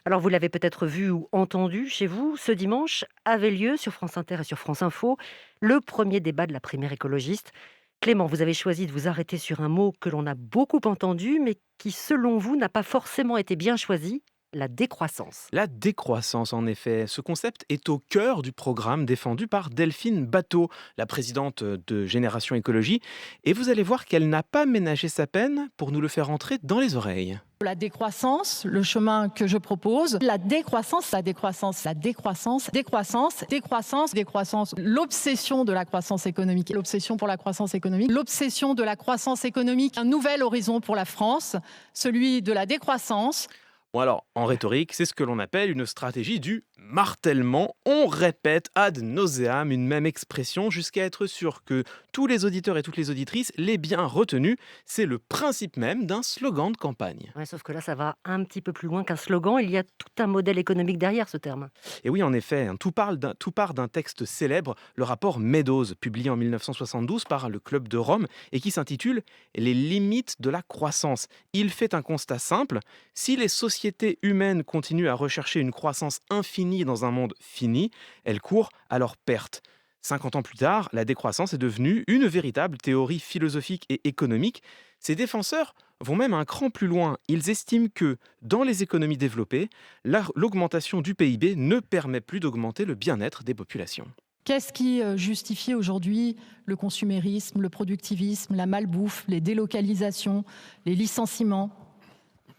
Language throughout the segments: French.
Alors vous l'avez peut-être vu ou entendu chez vous, ce dimanche avait lieu sur France Inter et sur France Info le premier débat de la primaire écologiste. Clément, vous avez choisi de vous arrêter sur un mot que l'on a beaucoup entendu, mais qui, selon vous, n'a pas forcément été bien choisi, la décroissance. La décroissance, en effet, ce concept est au cœur du programme défendu par Delphine Bateau, la présidente de Génération Écologie, et vous allez voir qu'elle n'a pas ménagé sa peine pour nous le faire entrer dans les oreilles. La décroissance, le chemin que je propose, la décroissance, la décroissance, la décroissance, décroissance, décroissance, décroissance, l'obsession de la croissance économique, l'obsession pour la croissance économique, l'obsession de la croissance économique, un nouvel horizon pour la France, celui de la décroissance. Bon alors, en rhétorique, c'est ce que l'on appelle une stratégie du martèlement. On répète ad nauseam une même expression jusqu'à être sûr que tous les auditeurs et toutes les auditrices l'aient bien retenu. C'est le principe même d'un slogan de campagne. Ouais, sauf que là, ça va un petit peu plus loin qu'un slogan. Il y a tout un modèle économique derrière ce terme. Et oui, en effet, hein, tout part d'un texte célèbre, le rapport Meadows, publié en 1972 par le Club de Rome et qui s'intitule Les limites de la croissance. Il fait un constat simple: si les sociétés humaines continuent à rechercher une croissance infinie dans un monde fini, elles courent à leur perte. 50 ans plus tard, la décroissance est devenue une véritable théorie philosophique et économique. Ses défenseurs vont même un cran plus loin. Ils estiment que, dans les économies développées, l'augmentation du PIB ne permet plus d'augmenter le bien-être des populations. Qu'est-ce qui justifie aujourd'hui le consumérisme, le productivisme, la malbouffe, les délocalisations, les licenciements?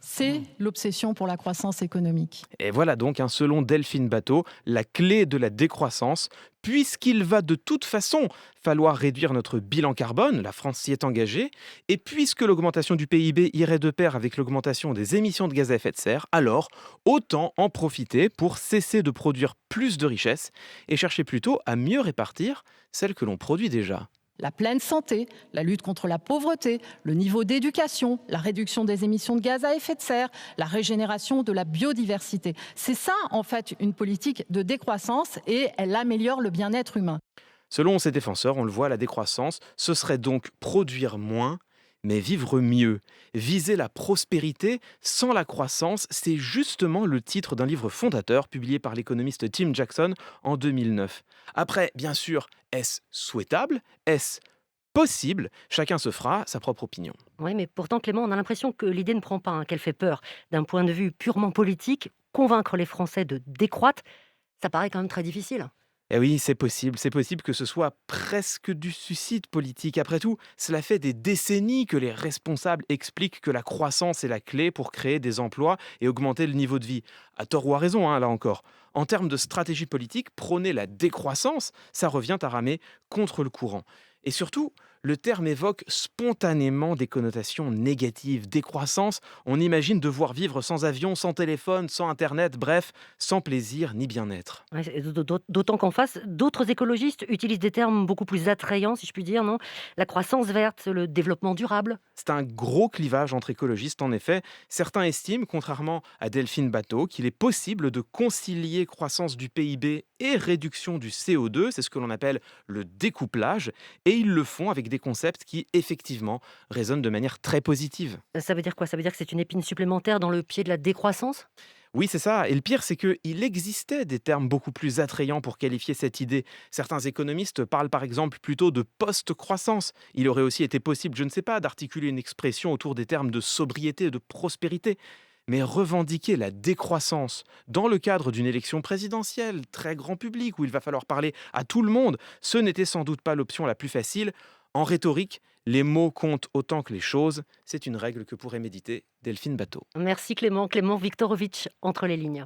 C'est l'obsession pour la croissance économique. Et voilà donc, hein, selon Delphine Bateau, la clé de la décroissance, puisqu'il va de toute façon falloir réduire notre bilan carbone, la France s'y est engagée, et puisque l'augmentation du PIB irait de pair avec l'augmentation des émissions de gaz à effet de serre, alors autant en profiter pour cesser de produire plus de richesses et chercher plutôt à mieux répartir celles que l'on produit déjà. La pleine santé, la lutte contre la pauvreté, le niveau d'éducation, la réduction des émissions de gaz à effet de serre, la régénération de la biodiversité. C'est ça, en fait, une politique de décroissance et elle améliore le bien-être humain. Selon ses défenseurs, on le voit, la décroissance, ce serait donc produire moins, mais vivre mieux. Viser la prospérité sans la croissance, c'est justement le titre d'un livre fondateur publié par l'économiste Tim Jackson en 2009. Après, bien sûr, est-ce souhaitable? Est-ce possible? Chacun se fera sa propre opinion. Oui, mais pourtant, Clément, on a l'impression que l'idée ne prend pas, hein, qu'elle fait peur. D'un point de vue purement politique, convaincre les Français de décroître, ça paraît quand même très difficile. Eh oui, c'est possible que ce soit presque du suicide politique. Après tout, cela fait des décennies que les responsables expliquent que la croissance est la clé pour créer des emplois et augmenter le niveau de vie. À tort ou à raison, hein, là encore. En termes de stratégie politique, prôner la décroissance, ça revient à ramer contre le courant. Et surtout, le terme évoque spontanément des connotations négatives. Décroissance, on imagine devoir vivre sans avion, sans téléphone, sans internet, bref, sans plaisir ni bien-être. Ouais, d'autant qu'en face, d'autres écologistes utilisent des termes beaucoup plus attrayants, si je puis dire, non? La croissance verte, le développement durable. C'est un gros clivage entre écologistes, en effet. Certains estiment, contrairement à Delphine Bateau, qu'il est possible de concilier croissance du PIB et réduction du CO2, c'est ce que l'on appelle le découplage, et ils le font avec des concepts qui, effectivement, résonnent de manière très positive. Ça veut dire quoi? Ça veut dire que c'est une épine supplémentaire dans le pied de la décroissance? Oui, c'est ça. Et le pire, c'est qu'il existait des termes beaucoup plus attrayants pour qualifier cette idée. Certains économistes parlent par exemple plutôt de post-croissance. Il aurait aussi été possible, je ne sais pas, d'articuler une expression autour des termes de sobriété et de prospérité. Mais revendiquer la décroissance dans le cadre d'une élection présidentielle, très grand public, où il va falloir parler à tout le monde, ce n'était sans doute pas l'option la plus facile. En rhétorique, les mots comptent autant que les choses. C'est une règle que pourrait méditer Delphine Bateau. Merci Clément, Clément Viktorovitch, entre les lignes.